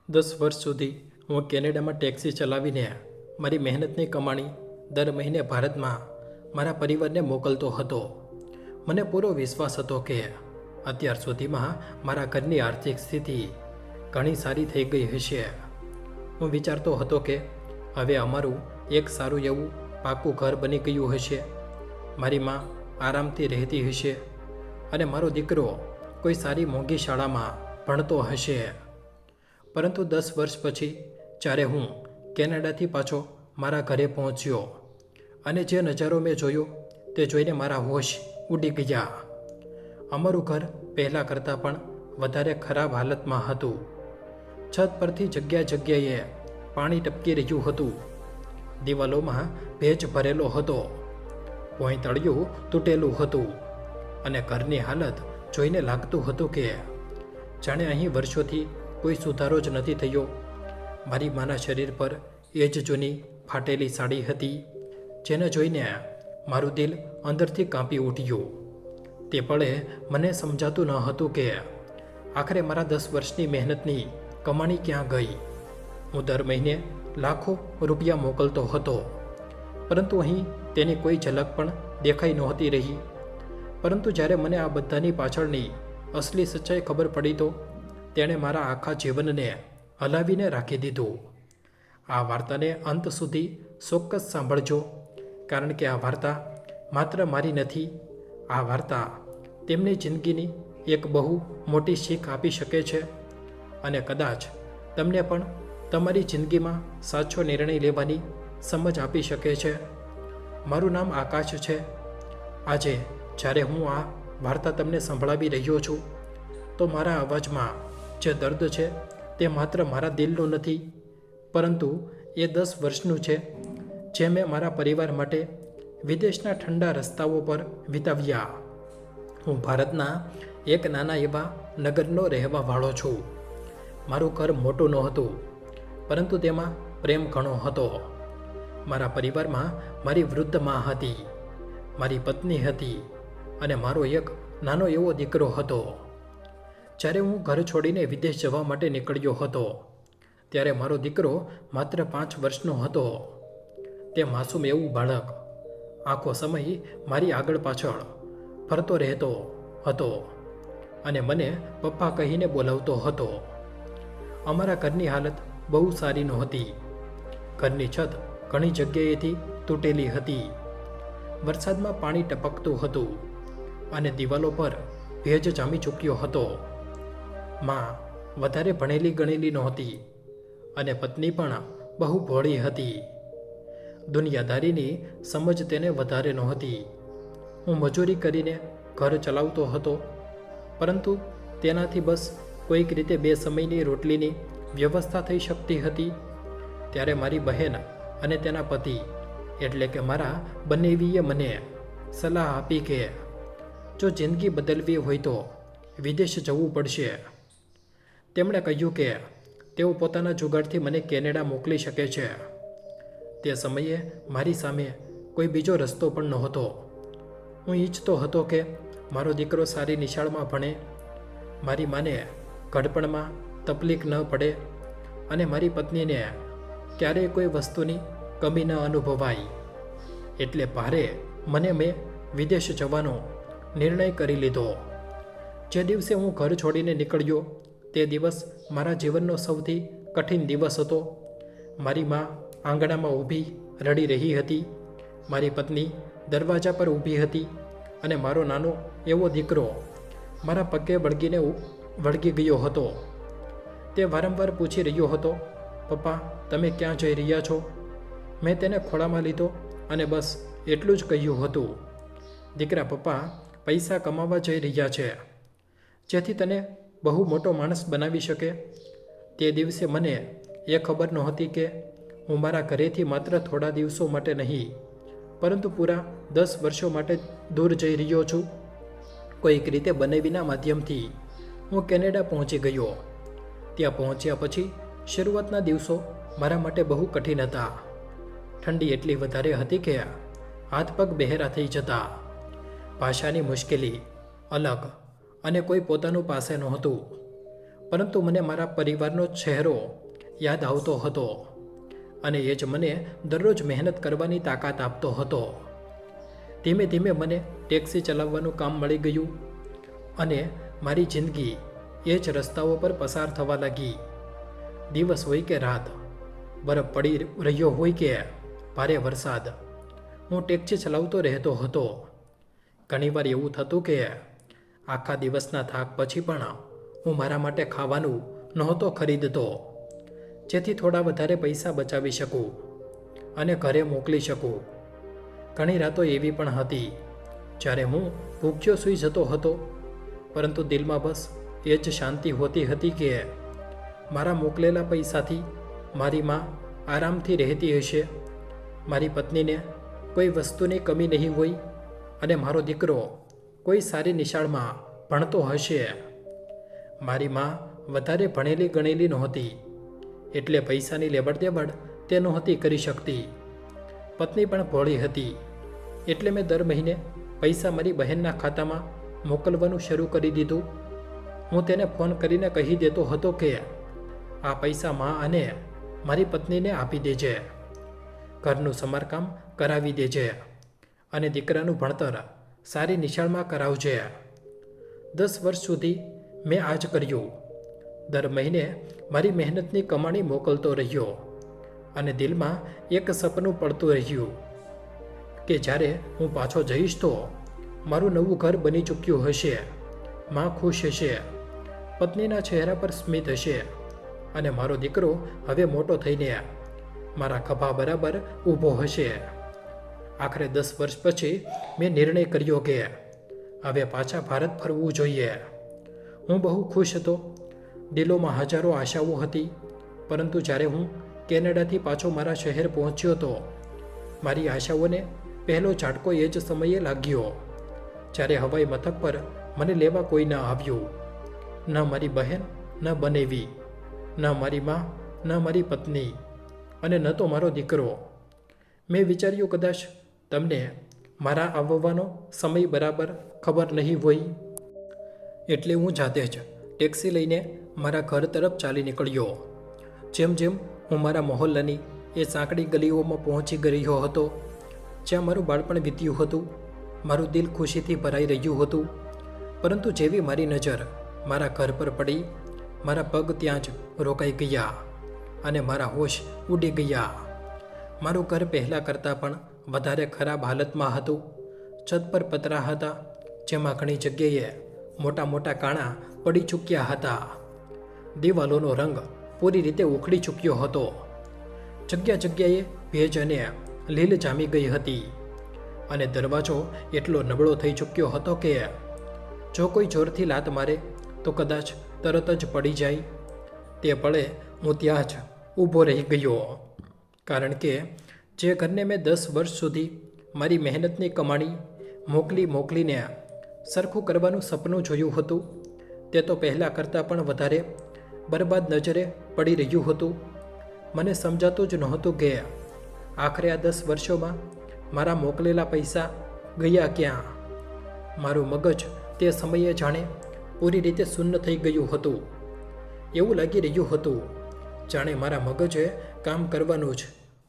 10 વર્ષ સુધી હું કેનેડામાં ટેક્સી ચલાવીને મારી મહેનતની કમાણી દર મહિને ભારતમાં મારા પરિવારને મોકલતો હતો. મને પૂરો વિશ્વાસ હતો કે અત્યાર સુધીમાં મારા ઘરની આર્થિક સ્થિતિ ઘણી સારી થઈ ગઈ હશે. હું વિચારતો હતો કે હવે અમારું એક સારું એવું પાકું ઘર બની ગયું હશે, મારી માં આરામથી રહેતી હશે અને મારો દીકરો કોઈ સારી મોંઘી શાળામાં ભણતો હશે. પરંતુ 10 વર્ષ પછી જ્યારે હું કેનેડાથી પાછો મારા ઘરે પહોંચ્યો અને જે નજારો મેં જોયો તે જોઈને મારા હોશ ઉડી ગયા. અમારું ઘર પહેલાં કરતાં પણ વધારે ખરાબ હાલતમાં હતું. છત પરથી જગ્યા જગ્યાએ પાણી ટપકી રહ્યું હતું. દિવાલોમાં ભેજ ભરેલો હતો. ભોંયતળિયું તૂટેલું હતું અને ઘરની હાલત જોઈને લાગતું હતું કે જાણે અહીં વર્ષોથી કોઈ સુધારો જ નથી થયો. મારી માના શરીર પર એ જ જૂની ફાટેલી સાડી હતી, જેને જોઈને મારું દિલ અંદરથી કાંપી ઉઠ્યું. તે પળે મને સમજાતું ન હતું કે આખરે મારા 10 વર્ષની મહેનતની કમાણી ક્યાં ગઈ. હું દર મહિને લાખો રૂપિયા મોકલતો હતો, પરંતુ અહીં તેની કોઈ ઝલક પણ દેખાઈ નહોતી રહી. પરંતુ જ્યારે મને આ બધાની પાછળની અસલી સચ્ચાઈ ખબર પડી તો તેણે મારા આખા જીવનને હલાવીને રાખી દીધું. આ વાર્તાને અંત સુધી ચોક્કસ સાંભળજો, કારણ કે આ વાર્તા માત્ર મારી નથી. આ વાર્તા તેમની જિંદગીની એક બહુ મોટી શીખ આપી શકે છે અને કદાચ તમને પણ તમારી જિંદગીમાં સાચો નિર્ણય લેવાની સમજ આપી શકે છે. મારું નામ આકાશ છે. આજે જ્યારે હું આ વાર્તા તમને સંભળાવી રહ્યો છું તો મારા અવાજમાં જે દર્દ છે તે માત્ર મારા દિલનું નથી, પરંતુ એ 10 વર્ષનું છે જે મેં મારા પરિવાર માટે વિદેશના ઠંડા રસ્તાઓ પર વિતાવ્યા. હું ભારતના એક નાના એવા નગરનો રહેવાવાળો છું. મારું ઘર મોટું નહોતું, પરંતુ તેમાં પ્રેમ ઘણો હતો. મારા પરિવારમાં મારી વૃદ્ધ માં હતી, મારી પત્ની હતી અને મારો એક નાનો એવો દીકરો હતો. જ્યારે હું ઘર છોડીને વિદેશ જવા માટે નીકળ્યો હતો ત્યારે મારો દીકરો માત્ર 5 વર્ષનો હતો. તે માસૂમ એવું બાળક આખો સમય મારી આગળ પાછળ ફરતો રહેતો હતો અને મને પપ્પા કહીને બોલાવતો હતો. અમારા ઘરની હાલત બહુ સારી નહોતી. ઘરની છત ઘણી જગ્યાએથી તૂટેલી હતી. વરસાદમાં પાણી ટપકતું હતું અને દિવાલો પર ભેજ જામી ચૂક્યો હતો. માં વધારે ભણેલી ગણેલી નહોતી અને પત્ની પણ બહુ ભોળી હતી. દુનિયાદારીની સમજ તેને વધારે નહોતી. હું મજૂરી કરીને ઘર ચલાવતો હતો, પરંતુ તેનાથી બસ કોઈક રીતે 2 સમયની રોટલીની વ્યવસ્થા થઈ શકતી હતી. ત્યારે મારી બહેન અને તેના પતિ એટલે કે મારા બંનેવીએ મને સલાહ આપી કે જો જિંદગી બદલવી હોય તો વિદેશ જવું પડશે. તેમણે કહ્યું કે તેઓ પોતાના જુગાડથી મને કેનેડા મોકલી શકે છે. તે સમયે મારી સામે કોઈ બીજો રસ્તો પણ નહોતો. હું ઈચ્છતો હતો કે મારો દીકરો સારી નિશાળમાં ભણે, મારી માને ઘડપણમાં તકલીફ ન પડે અને મારી પત્નીને ક્યારેય કોઈ વસ્તુની કમી ન અનુભવાય. એટલે ભારે મેં વિદેશ જવાનો નિર્ણય કરી લીધો. જે દિવસે હું ઘર છોડીને નીકળ્યો તે દિવસ મારા જીવનનો સૌથી કઠિન દિવસ હતો. મારી માં આંગણામાં ઊભી રડી રહી હતી, મારી પત્ની દરવાજા પર ઊભી હતી અને મારો નાનો એવો દીકરો મારા પગે વળગી ગયો હતો. તે વારંવાર પૂછી રહ્યો હતો, પપ્પા તમે ક્યાં જઈ રહ્યા છો? મેં તેને ખોળામાં લીધો અને બસ એટલું જ કહ્યું હતું, દીકરા, પપ્પા પૈસા કમાવા જઈ રહ્યા છે, જેથી તને બહુ મોટો માણસ બનાવી શકે. તે દિવસે મને એ ખબર નહોતી કે હું મારા ઘરેથી માત્ર થોડા દિવસો માટે નહીં, પરંતુ પૂરા 10 વર્ષો માટે દૂર જઈ રહ્યો છું. કોઈક રીતે બનેવીના માધ્યમથી હું કેનેડા પહોંચી ગયો. ત્યાં પહોંચ્યા પછી શરૂઆતના દિવસો મારા માટે બહુ કઠિન હતા. ઠંડી એટલી વધારે હતી કે હાથ પગ બહેરા થઈ જતા. ભાષાની મુશ્કેલી, અલગ અને કોઈ પોતાનું પાસે નહોતું. પરંતુ મને મારા પરિવારનો ચહેરો યાદ આવતો હતો અને એ જ મને દરરોજ મહેનત કરવાની તાકાત આપતો હતો. ધીમે ધીમે મને ટેક્સી ચલાવવાનું કામ મળી ગયું અને મારી જિંદગી એ જ રસ્તાઓ પર પસાર થવા લાગી. દિવસ હોય કે રાત, બરફ પડી રહ્યો હોય કે ભારે વરસાદ, હું ટેક્સી ચલાવતો રહેતો હતો. ઘણીવાર એવું થતું કે આખા દિવસના થાક પછી પણ હું મારા માટે ખાવાનું નહોતો ખરીદતો, જેથી થોડા વધારે પૈસા બચાવી શકું અને ઘરે મોકલી શકું. ઘણી રાતો એવી પણ હતી જ્યારે હું ભૂખ્યો સૂઈ જતો હતો, પરંતુ દિલમાં બસ એ જ શાંતિ હોતી હતી કે મારા મોકલેલા પૈસાથી મારી માં આરામથી રહેતી હશે, મારી પત્નીને કોઈ વસ્તુની કમી નહીં હોય અને મારો દીકરો કોઈ સારી નિશાળમાં ભણતો હશે. મારી માં વધારે ભણેલી ગણેલી નહોતી, એટલે પૈસાની લેવડ દેવડ તે નહોતી કરી શકતી. પત્ની પણ ભોળી હતી, એટલે મેં દર મહિને પૈસા મારી બહેનના ખાતામાં મોકલવાનું શરૂ કરી દીધું. હું તેને ફોન કરીને કહી દેતો હતો કે આ પૈસા માં અને મારી પત્નીને આપી દેજે, ઘરનું સમારકામ કરાવી દેજે અને દીકરાનું ભણતર સારી નિશાળમાં કરાવજે. 10 વર્ષ સુધી મેં આ જ કર્યું. દર મહિને મારી મહેનતની કમાણી મોકલતો રહ્યો અને દિલમાં એક સપનું પડતું રહ્યું કે જ્યારે હું પાછો જઈશ તો મારું નવું ઘર બની ચૂક્યું હશે, માં ખુશ હશે, પત્નીના ચહેરા પર સ્મિત હશે અને મારો દીકરો હવે મોટો થઈને મારા ખભા બરાબર ઊભો હશે. આખરે 10 વર્ષ પછી મેં નિર્ણય કર્યો કે હવે પાછા ભારત ફરવું જોઈએ. હું બહુ ખુશ હતો, દિલોમાં હજારો આશાઓ હતી, પરંતુ જ્યારે હું કેનેડાથી પાછો મારા શહેર પહોંચ્યો તો મારી આશાઓને પહેલો ઝાટકો એ જ સમયે લાગ્યો જ્યારે હવાઈ મથક પર મને લેવા કોઈ ન આવ્યું. ન મારી બહેન, ન બનેવી, ન મારી માં, ન મારી પત્ની અને ન તો મારો દીકરો. મેં વિચાર્યું કદાચ તમને મારા આવવાનો સમય બરાબર ખબર નહીં હોય, એટલે હું જાતે જ ટેક્સી લઈને મારા ઘર તરફ ચાલી નીકળ્યો. જેમ જેમ હું મારા મહોલ્લાની એ સાંકડી ગલીઓમાં પહોંચી ગયો હતો જ્યાં મારું બાળપણ વીત્યું હતું, મારું દિલ ખુશીથી ભરાઈ રહ્યું હતું. પરંતુ જેવી મારી નજર મારા ઘર પર પડી, મારા પગ ત્યાં જ રોકાઈ ગયા અને મારા હોશ ઉડી ગયા. મારું ઘર પહેલાં કરતાં પણ વધારે ખરાબ હાલતમાં હતું. છત પર પતરા હતા, જેમાં ઘણી જગ્યાએ મોટા મોટા કાણા પડી ચૂક્યા હતા. દિવાલોનો રંગ પૂરી રીતે ઉખડી ચૂક્યો હતો. જગ્યા જગ્યાએ ભેજ અને લીલ જામી ગઈ હતી અને દરવાજો એટલો નબળો થઈ ચૂક્યો હતો કે જો કોઈ જોરથી લાત મારે તો કદાચ તરત જ પડી જાય. તે પળે હું ત્યાં જ ઊભો રહી ગયો, કારણ કે જે ઘરને મેં 10 વર્ષ સુધી મારી મહેનતની કમાણી મોકલીને સરખું કરવાનું સપનું જોયું હતું, તે તો પહેલાં કરતાં પણ વધારે બરબાદ નજરે પડી રહ્યું હતું. મને સમજાતું જ નહોતું કે આખરે આ 10 વર્ષોમાં મારા મોકલેલા પૈસા ગયા ક્યાં. મારું મગજ તે સમયે જાણે પૂરી રીતે શૂન્ય થઈ ગયું હતું. એવું લાગી રહ્યું હતું જાણે મારા મગજે કામ કરવાનું જ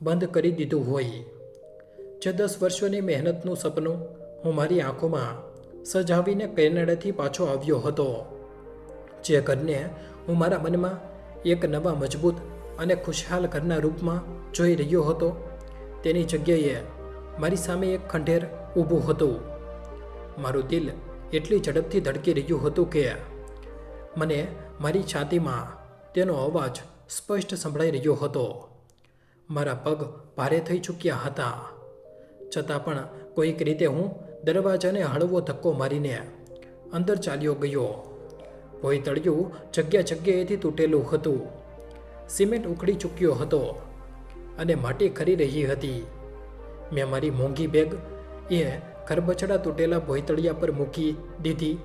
બંધ કરી દીધું હોય. જે 10 વર્ષોની મહેનતનું સપનું હું મારી આંખોમાં સજાવીને કેનેડાથી પાછો આવ્યો હતો, જે ઘરને હું મારા મનમાં એક નવા મજબૂત અને ખુશહાલ ઘરના રૂપમાં જોઈ રહ્યો હતો, તેની જગ્યાએ મારી સામે એક ખંડેર ઊભું હતું. મારું દિલ એટલી ઝડપથી ધડકી રહ્યું હતું કે મને મારી છાતીમાં તેનો અવાજ સ્પષ્ટ સંભળાઈ રહ્યો હતો. મારા પગ ભારે થઈ ચૂક્યા હતા, છતાં પણ કોઈક રીતે હું દરવાજાને હળવો ધક્કો મારીને અંદર ચાલ્યો ગયો. ભોંયતળિયું જગ્યા જગ્યાએથી તૂટેલું હતું, સિમેન્ટ ઉખડી ચૂક્યો હતો અને માટી ખરી રહી હતી. મેં મારી મોંઘી બેગ એ ખરબચડા તૂટેલા ભોંયતળિયા પર મૂકી દીધી.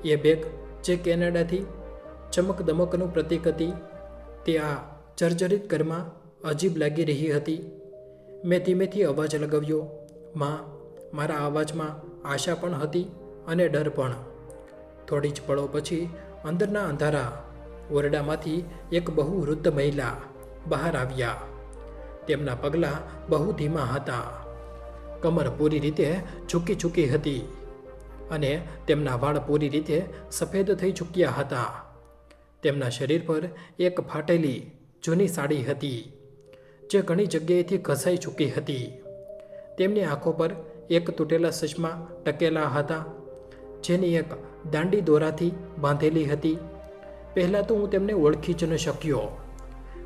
એ બેગ જે કેનેડાથી ચમકદમકનું પ્રતીક હતી, તે આ જર્જરિત ઘરમાં અજીબ લાગી રહી હતી. મેં ધીમેથી અવાજ લગાવ્યો, માં. મારા અવાજમાં આશા પણ હતી અને ડર પણ. થોડી જ પળો પછી અંદરના અંધારા ઓરડામાંથી એક બહુ વૃદ્ધ મહિલા બહાર આવ્યા. તેમના પગલાં બહુ ધીમા હતા. કમર પૂરી રીતે ઝૂકી હતી અને તેમના વાળ પૂરી રીતે સફેદ થઈ ચૂક્યા હતા. તેમના શરીર પર એક ફાટેલી જૂની સાડી હતી જે ઘણી જગ્યાએથી ઘસાઈ ચૂકી હતી. તેમની આંખો પર એક તૂટેલા ચશ્મા ટકેલા હતા જેની એક દાંડી દોરાથી બાંધેલી હતી. પહેલાં તો હું તેમને ઓળખી જ ન શક્યો,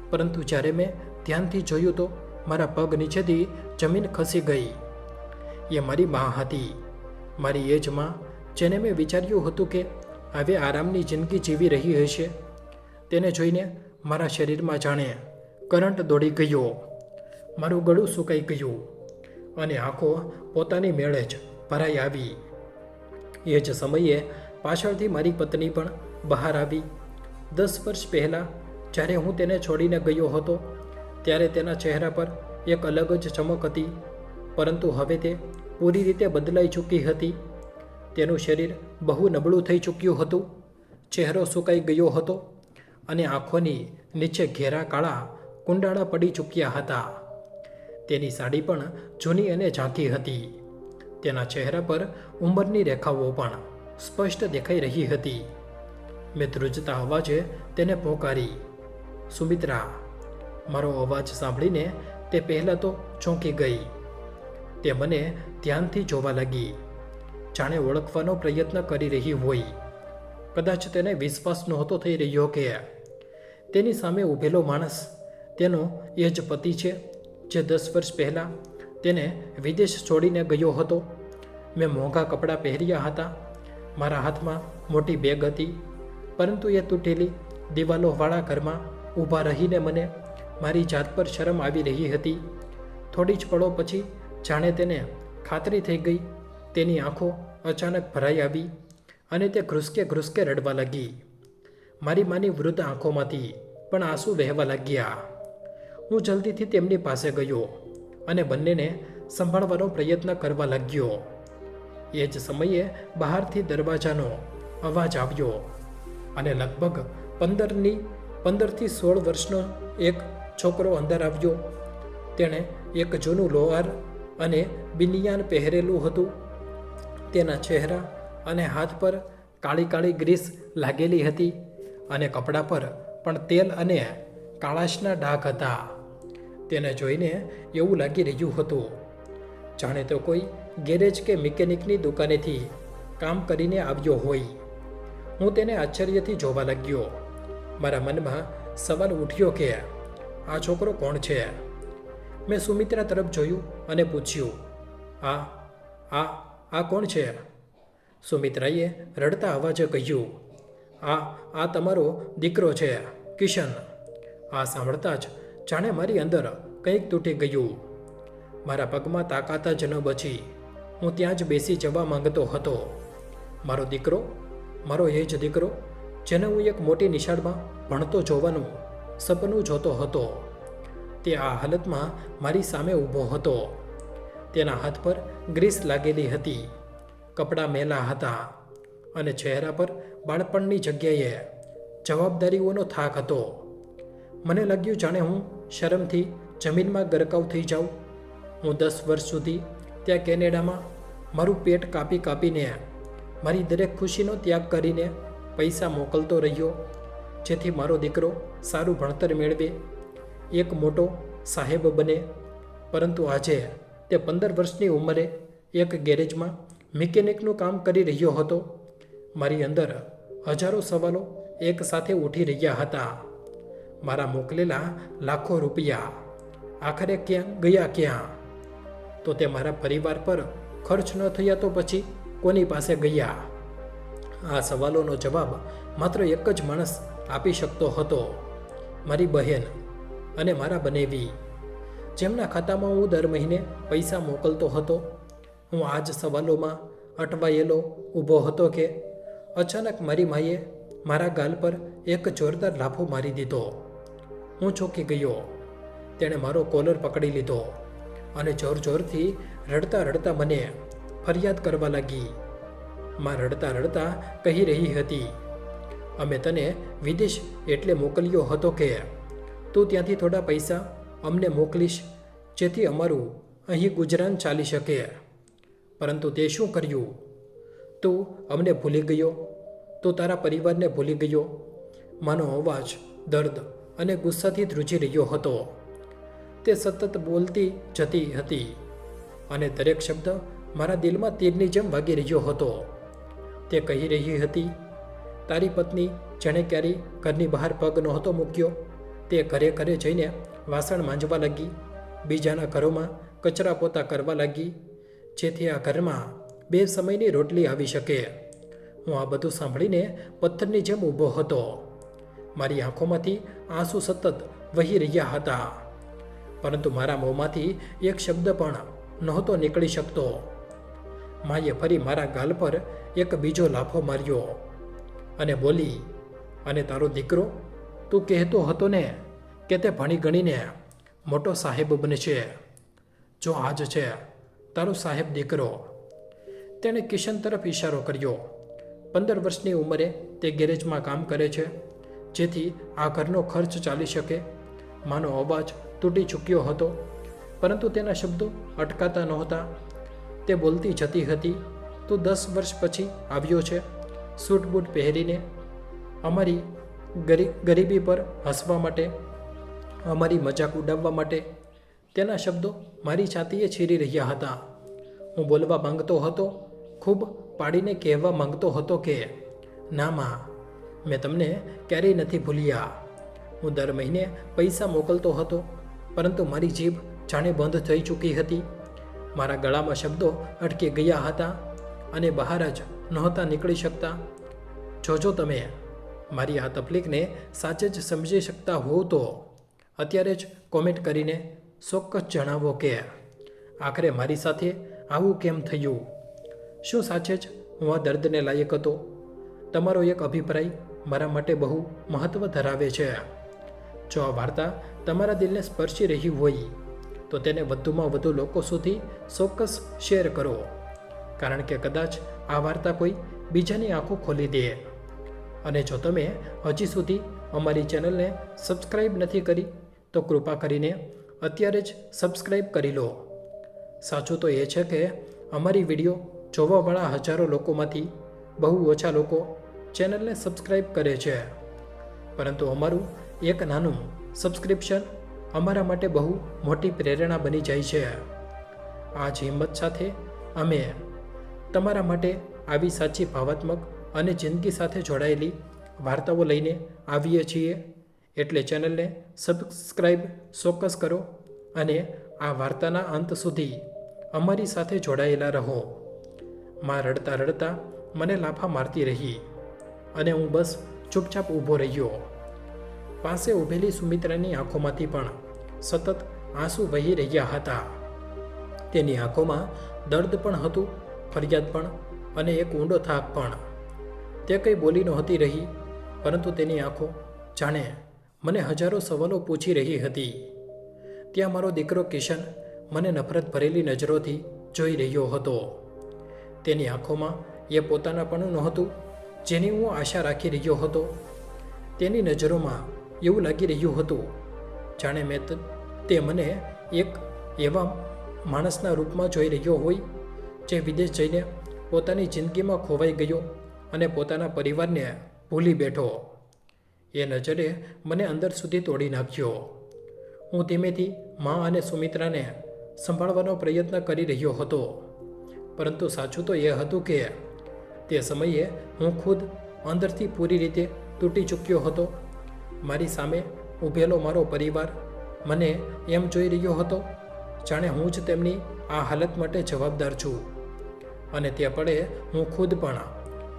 પરંતુ જ્યારે મેં ધ્યાનથી જોયું તો મારા પગ નીચેથી જમીન ખસી ગઈ. એ મારી મા હતી, મારી એ જ મા જેને મેં વિચાર્યું હતું કે હવે આરામની જિંદગી જીવી રહી હશે. તેને જોઈને મારા શરીરમાં જાણે કરંટ દોડી ગયો. મારું ગળું સુકાઈ ગયું અને આંખો પોતાની મેળે જ ભરાઈ આવી. એ જ સમયે પાછળથી મારી પત્ની પણ બહાર આવી. 10 વર્ષ પહેલાં જ્યારે હું તેને છોડીને ગયો હતો ત્યારે તેના ચહેરા પર એક અલગ જ ચમક હતી, પરંતુ હવે તે પૂરી રીતે બદલાઈ ચૂકી હતી. તેનું શરીર બહુ નબળું થઈ ચૂક્યું હતું, ચહેરો સુકાઈ ગયો હતો અને આંખોની નીચે ઘેરા કાળા કુંડાળા પડી ચૂક્યા હતા. તેની સાડી પણ જૂની અને ઝાંખી હતી. તેના ચહેરા પર ઉંમરની રેખાઓ પણ સ્પષ્ટ દેખાઈ રહી હતી. મેં ધ્રુજતા અવાજે તેને પોકારી, સુમિત્રા. મારો અવાજ સાંભળીને તે પહેલાં તો ચોંકી ગઈ. તે મને ધ્યાનથી જોવા લાગી, જાણે ઓળખવાનો પ્રયત્ન કરી રહી હોય. કદાચ તેને વિશ્વાસ નહોતો થઈ રહ્યો કે તેની સામે ઊભેલો માણસ તેનો એ જ પતિ છે જે 10 વર્ષ પહેલાં તેને વિદેશ છોડીને ગયો હતો. મેં મોંઘા કપડાં પહેર્યા હતા, મારા હાથમાં મોટી બેગ હતી, પરંતુ એ તૂટેલી દિવાલોવાળા ઘરમાં ઊભા રહીને મને મારી જાત પર શરમ આવી રહી હતી. થોડી જ પળો પછી જાણે તેને ખાતરી થઈ ગઈ. તેની આંખો અચાનક ભરાઈ આવી અને તે ઘ્રુસકે રડવા લાગી. મારી માની વૃદ્ધ આંખોમાંથી પણ આંસુ વહેવા લાગ્યા. હું જલ્દીથી તેમની પાસે ગયો અને બંનેને સંભાળવાનો પ્રયત્ન કરવા લાગ્યો. એ જ સમયે બહારથી દરવાજાનો અવાજ આવ્યો અને લગભગ 15થી 16 વર્ષનો એક છોકરો અંદર આવ્યો. તેણે એક જૂનું લોહાર અને બિનિયાન પહેરેલું હતું. તેના ચહેરા અને હાથ પર કાળી ગ્રીસ લાગેલી હતી અને કપડા પર પણ તેલ અને કાળાશના ડાઘ હતા. તેને જોઈને એવું લાગી રહ્યું હતું જાણે તો કોઈ ગેરેજ કે મિકેનિકની દુકાનેથી કામ કરીને આવ્યો હોય. હું તેને આશ્ચર્યથી જોવા લાગ્યો. મારા મનમાં સવાલ ઉઠ્યો કે આ છોકરો કોણ છે? મેં સુમિત્રા તરફ જોયું અને પૂછ્યું, આ કોણ છે? સુમિત્રાએ રડતા અવાજે કહ્યું, આ તમારો દીકરો છે, કિશન. આ સાંભળતા જ જાણે મારી અંદર કંઈક તૂટી ગયું. મારા પગમાં તાકાત જ ન બચી. હું ત્યાં જ બેસી જવા માંગતો હતો. મારો દીકરો, મારો એ જ દીકરો જેને હું એક મોટી નિશાળમાં ભણતો જોવાનું સપનું જોતો હતો, તે આ હાલતમાં મારી સામે ઊભો હતો. તેના હાથ પર ગ્રીસ લાગેલી હતી, કપડાં મેલા હતા અને ચહેરા પર બાળપણની જગ્યાએ જવાબદારીઓનો થાક હતો. મને લાગ્યું જાણે હું શરમથી જમીનમાં ગરકાવ થઈ જાઉં. હું 10 વર્ષ સુધી ત્યાં કેનેડામાં મારું પેટ કાપીને મારી દરેક ખુશીનો ત્યાગ કરીને પૈસા મોકલતો રહ્યો, જેથી મારો દીકરો સારું ભણતર મેળવે, એક મોટો સાહેબ બને. પરંતુ આજે તે 15 વર્ષની ઉંમરે એક ગેરેજમાં મિકેનિકનું કામ કરી રહ્યો હતો. મારી અંદર હજારો સવાલો એક સાથે ઉઠી રહ્યા હતા. મારા મોકલેલા લાખો રૂપિયા આખરે ક્યાં? તો તે મારા પરિવાર પર ખર્ચ ન થયા તો પછી કોની પાસે ગયા? આ સવાલોનો જવાબ માત્ર એક જ માણસ આપી શકતો હતો, મારી બહેન અને મારા બનેવી, જેમના ખાતામાં હું દર મહિને પૈસા મોકલતો હતો. હું આ જ સવાલોમાં અટવાયેલો ઊભો હતો કે અચાનક મારી માએ મારા ગાલ પર એક જોરદાર લાફો મારી દીધો. હું ચોંકી ગયો. તેણે મારો કોલર પકડી લીધો અને જોરથી રડતા મને ફરિયાદ કરવા લાગી. માં રડતા કહી રહી હતી, અમે તને વિદેશ એટલે મોકલ્યો હતો કે તું ત્યાંથી થોડા પૈસા અમને મોકલીશ, જેથી અમારું અહીં ગુજરાન ચાલી શકે. પરંતુ તે શું કર્યું? તું અમને ભૂલી ગયો, તું તારા પરિવારને ભૂલી ગયો. માનો અવાજ દર્દ અને ગુસ્સાથી ધ્રુજી રહ્યો હતો. તે સતત બોલતી જતી હતી અને દરેક શબ્દ મારા દિલમાં તીરની જેમ વાગી રહ્યો હતો. તે કહી રહી હતી, તારી પત્ની જેણે ક્યારેય ઘરની બહાર પગ નહોતો મૂક્યો, તે ઘરે ઘરે જઈને વાસણ માંજવા લાગી, બીજાના ઘરોમાં કચરા પોતા કરવા લાગી, જેથી આ ઘરમાં 2 સમયની રોટલી આવી શકે. હું આ બધું સાંભળીને પથ્થરની જેમ ઊભો હતો. મારી આંખોમાંથી આંસુ સતત વહી રહ્યા હતા, પરંતુ મારા મોંમાંથી એક શબ્દ પણ નહોતો નીકળી શકતો. માએ ફરી મારા ગાલ પર એક બીજો લાફો માર્યો અને બોલી, અને તારો દીકરો? તું કહેતો હતો ને કે તે ભણી ગણીને મોટો સાહેબ બનશે. જો આજ છે તારો સાહેબ દીકરો. તેણે કિશન તરફ ઇશારો કર્યો. 15 વર્ષની ઉંમરે તે ગેરેજમાં કામ કરે છે, જેથી આ ઘરનો ખર્ચ ચાલી શકે. માનો અવાજ તૂટી ચૂક્યો હતો, પરંતુ તેના શબ્દો અટકાતા નહોતા. તે બોલતી જતી હતી, તું 10 વર્ષ પછી આવ્યો છે, સૂટ બૂટ પહેરીને, અમારી ગરીબી પર હસવા માટે, અમારી મજાક ઉડાવવા માટે. તેના શબ્દો મારી છાતીએ છીરી રહ્યા હતા. હું બોલવા માંગતો હતો, ખૂબ પાડીને કહેવા માંગતો હતો કે ના માં, મેં તમને ક્યારેય નથી ભૂલ્યા. હું દર મહિને પૈસા મોકલતો હતો, પરંતુ મારી જીભ જાણે બંધ થઈ ચૂકી હતી. મારા ગળામાં શબ્દો અટકી ગયા હતા અને બહાર જ નહોતા નીકળી શકતા. જોજો, તમે મારી આ તકલીફને સાચે જ સમજી શકતા હોવ તો અત્યારે જ કોમેન્ટ કરીને ચોક્કસ જણાવો કે આખરે મારી સાથે આવું કેમ થયું. શું સાચે જ હું આ દર્દને લાયક હતો? તમારો એક અભિપ્રાય મારા માટે બહુ મહત્ત્વ ધરાવે છે. જો આ વાર્તા તમારા દિલને સ્પર્શી રહી હોય તો તેને વધુમાં વધુ લોકો સુધી ચોક્કસ શેર કરો, કારણ કે કદાચ આ વાર્તા કોઈ બીજાની આંખો ખોલી દે. અને જો તમે હજી સુધી અમારી ચેનલને સબસ્ક્રાઈબ નથી કરી તો કૃપા કરીને અત્યારે જ સબસ્ક્રાઈબ કરી લો. સાચું તો એ છે કે અમારી વિડીયો જોવાવાળા હજારો લોકોમાંથી બહુ ઓછા લોકો ચેનલને સબસ્ક્રાઈબ કરે છે, પરંતુ અમારું એક નાનું સબસ્ક્રિપ્શન અમારા માટે બહુ મોટી પ્રેરણા બની જાય છે. આ જ હિંમત સાથે અમે તમારા માટે આવી સાચી ભાવાત્મક અને જિંદગી સાથે જોડાયેલી વાર્તાઓ લઈને આવીએ છીએ. એટલે ચેનલને સબસ્ક્રાઈબ ચોક્કસ કરો અને આ વાર્તાના અંત સુધી અમારી સાથે જોડાયેલા રહો. માં રડતા રડતા મને લાફા મારતી રહી અને હું બસ ચૂપચાપ ઊભો રહ્યો. પાસે ઊભેલી સુમિત્રાની આંખોમાંથી પણ સતત આંસુ વહી રહ્યા હતા. તેની આંખોમાં દર્દ પણ હતું, ફરિયાદ પણ, અને એક ઊંડો થાક પણ. તે કંઈ બોલી નહોતી રહી, પરંતુ તેની આંખો જાણે મને હજારો સવાલો પૂછી રહી હતી. ત્યાં મારો દીકરો કિશન મને નફરત ભરેલી નજરોથી જોઈ રહ્યો હતો. તેની આંખોમાં એ પોતાનાપણું નહોતું જેની હું આશા રાખી રહ્યો હતો. તેની નજરોમાં એવું લાગી રહ્યું હતું જાણે તે મને એક એવા માણસના રૂપમાં જોઈ રહ્યો હોય જે વિદેશ જઈને પોતાની જિંદગીમાં ખોવાઈ ગયો અને પોતાના પરિવારને ભૂલી બેઠો. એ નજરે મને અંદર સુધી તોડી નાખ્યો. હું ધીમેથી મા અને સુમિત્રાને સંભાળવાનો પ્રયત્ન કરી રહ્યો હતો, પરંતુ સાચું તો એ હતું કે તે સમયે હું ખુદ અંદરથી પૂરી રીતે તૂટી ચૂક્યો હતો. મારી સામે ઊભેલો મારો પરિવાર મને એમ જોઈ રહ્યો હતો જાણે હું જ તેમની આ હાલત માટે જવાબદાર છું. અને તે પળે હું ખુદ પણ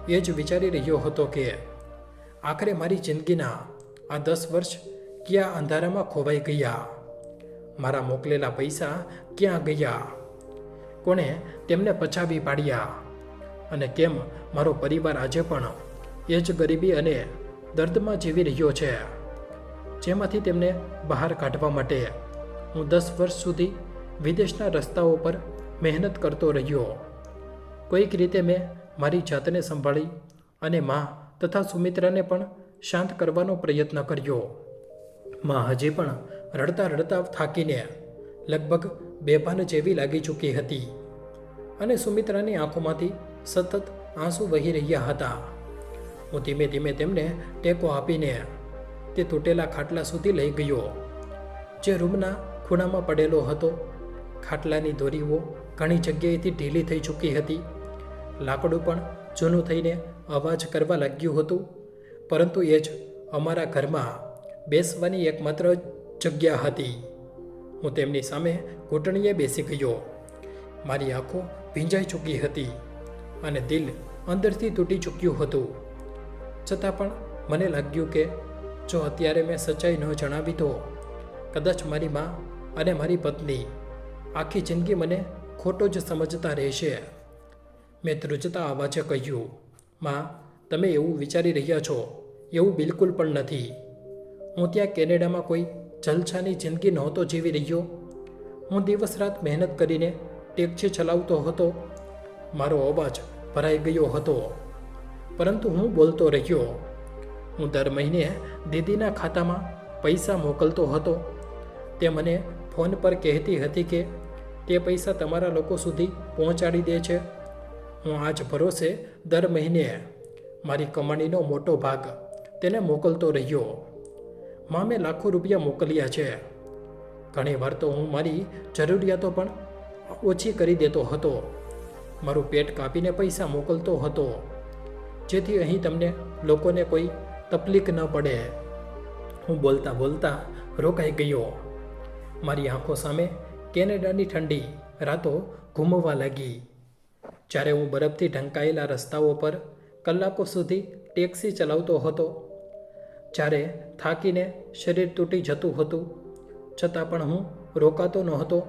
એ જ વિચારી રહ્યો હતો કે આખરે મારી જિંદગીના આ 10 વર્ષ ક્યાં અંધારામાં ખોવાઈ ગયા? મારા મોકલેલા પૈસા ક્યાં ગયા? કોણે તેમને પચાવી પાડ્યા? અને કેમ મારો પરિવાર આજે પણ એ જ ગરીબી અને દર્દમાં જીવી રહ્યો છે, જેમાંથી તેમને બહાર કાઢવા માટે હું 10 વર્ષ સુધી વિદેશના રસ્તાઓ પર મહેનત કરતો રહ્યો. કોઈક રીતે મેં મારી જાતને સંભાળી અને માં તથા સુમિત્રાને પણ શાંત કરવાનો પ્રયત્ન કર્યો. માં હજી પણ રડતા રડતા થાકીને લગભગ બેભાન જેવી લાગી ચૂકી હતી અને સુમિત્રાની આંખોમાંથી સતત આંસુ વહી રહ્યા હતા. હું ધીમે ધીમે તેમને ટેકો આપીને તે તૂટેલા ખાટલા સુધી લઈ ગયો, જે રૂમના ખૂણામાં પડેલો હતો. ખાટલાની દોરીઓ ઘણી જગ્યાએથી ઢીલી થઈ ચૂકી હતી. લાકડું પણ જૂનું થઈને અવાજ કરવા લાગ્યું હતું, પરંતુ એ જ અમારા ઘરમાં બેસવાની એકમાત્ર જગ્યા હતી. હું તેમની સામે ઘૂંટણીએ બેસી ગયો. મારી આંખો ભીંજાઈ ચૂકી હતી અને દિલ અંદરથી તૂટી ચૂક્યું હતું. છતાં પણ મને લાગ્યું કે જો અત્યારે મેં સચ્ચાઈ ન જણાવી તો કદાચ મારી મા અને મારી પત્ની આખી જિંદગી મને ખોટો જ સમજતા રહેશે. મેં ધ્રુજતા અવાજે કહ્યું, માં, તમે એવું વિચારી રહ્યા છો એવું બિલકુલ પણ નથી. હું ત્યાં કેનેડામાં કોઈ જલછાની જિંદગી નહોતો જીવી રહ્યો. હું દિવસ રાત મહેનત કરીને ટેક્સી ચલાવતો હતો. મારો અવાજ ભરાઈ ગયો હતો, પરંતુ હું બોલતો રહ્યો. હું દર મહિને દીદીના ખાતામાં પૈસા મોકલતો હતો. તે મને ફોન પર કહેતી હતી કે તે પૈસા તમારા લોકો સુધી પહોંચાડી દે છે. હું આ જ ભરોસે દર મહિને મારી કમાણીનો મોટો ભાગ તેને મોકલતો રહ્યો. માં, મેં લાખો રૂપિયા મોકલ્યા છે. ઘણી વાર તો હું મારી જરૂરિયાતો પણ ઓછી કરી દેતો હતો. મારું પેટ કાપીને પૈસા મોકલતો હતો, જેથી અહીં તમને લોકોને કોઈ તકલીફ ન પડે. હું બોલતા બોલતા રોકાઈ ગયો. મારી આંખો સામે કેનેડાની ઠંડી રાતો ઘૂમવા લાગી. જ્યારે હું બરફથી ઢંકાયેલા રસ્તાઓ પર કલાકો સુધી ટેક્સી ચલાવતો હતો, જ્યારે થાકીને શરીર તૂટી જતું હતું, છતાં પણ હું રોકાતો નહોતો,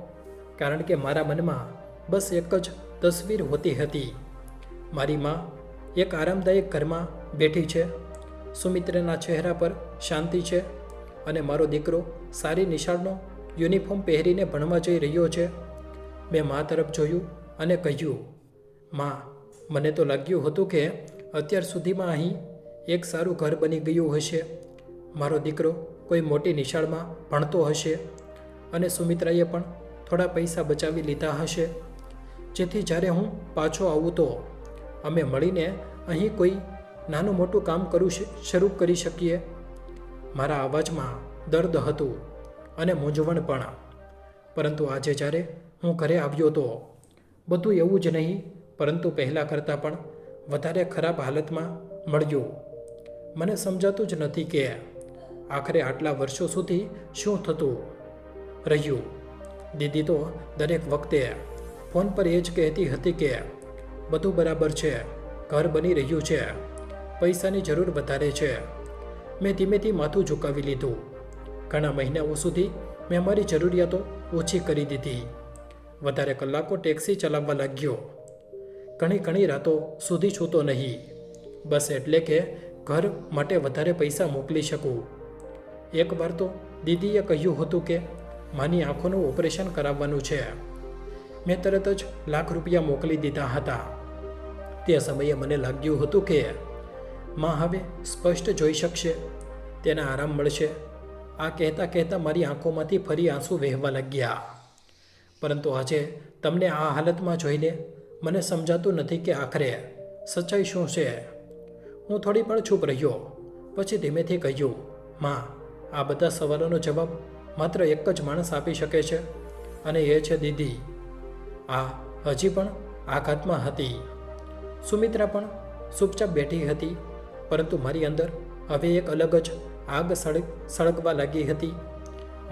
કારણ કે મારા મનમાં બસ એક જ તસવીર હોતી હતી. મારી મા એક આરામદાયક ઘરમાં બેઠી છે, સુમિત્રાના ચહેરા પર શાંતિ છે અને મારો દીકરો સારી નિશાળનો યુનિફોર્મ પહેરીને ભણવા જઈ રહ્યો છે. મેં મા તરફ જોયું અને કહ્યું, માં, મને તો લાગ્યું હતું કે અત્યાર સુધીમાં અહીં એક સારું ઘર બની ગયું હશે. મારો દીકરો કોઈ મોટી નિશાળમાં ભણતો હશે અને સુમિત્રાએ પણ થોડા પૈસા બચાવી લીધા હશે, જેથી જ્યારે હું પાછો આવું તો અમે મળીને અહીં કોઈ નાનું મોટું કામ શરૂ કરી શકીએ. મારા અવાજમાં દર્દ હતું અને મૂંઝવણ પણ. પરંતુ આજે જ્યારે હું ઘરે આવ્યો તો બધું એવું જ નહીં, પરંતુ પહેલાં કરતાં પણ વધારે ખરાબ હાલતમાં મળ્યું. મને સમજાતું જ નથી કે આખરે આટલા વર્ષો સુધી શું થતું રહ્યું. દીદી તો દરેક વખતે ફોન પર એ જ કહેતી હતી કે બધું બરાબર છે, ઘર બની રહ્યું છે, પૈસાની જરૂર વધારે છે. મેં ધીમેથી માથું ઝુકાવી લીધું. ઘણા મહિનાઓ સુધી મેં મારી જરૂરિયાતો ઓછી કરી દીધી. વધારે કલાકો ટેક્સી ચલાવવા લાગ્યો. ઘણી રાતો સુધી છૂતો નહીં, બસ એટલે કે ઘર માટે વધારે પૈસા મોકલી શકું. એકવાર તો દીદીએ કહ્યું હતું કે માની આંખોનું ઓપરેશન કરાવવાનું છે. મેં તરત જ લાખ રૂપિયા મોકલી દીધા હતા. તે સમયે મને લાગ્યું હતું કે માં હવે સ્પષ્ટ જોઈ શકશે, તેને આરામ મળશે. આ કહેતા મારી આંખોમાંથી ફરી આંસુ વહેવા લાગ્યા. પરંતુ આજે તમને આ હાલતમાં જોઈને મને સમજાતું નથી કે આખરે સચ્ચાઈ શું છે. હું થોડી પણ ચૂપ રહ્યો, પછી ધીમેથી કહ્યું, માં, આ બધા સવાલોનો જવાબ માત્ર એક જ માણસ આપી શકે છે, અને એ છે દીદી. આ હજી પણ આઘાતમાં હતી. સુમિત્રા પણ ચૂપચાપ બેઠી હતી, પરંતુ મારી અંદર હવે એક અલગ જ આગ સળગવા લાગી હતી.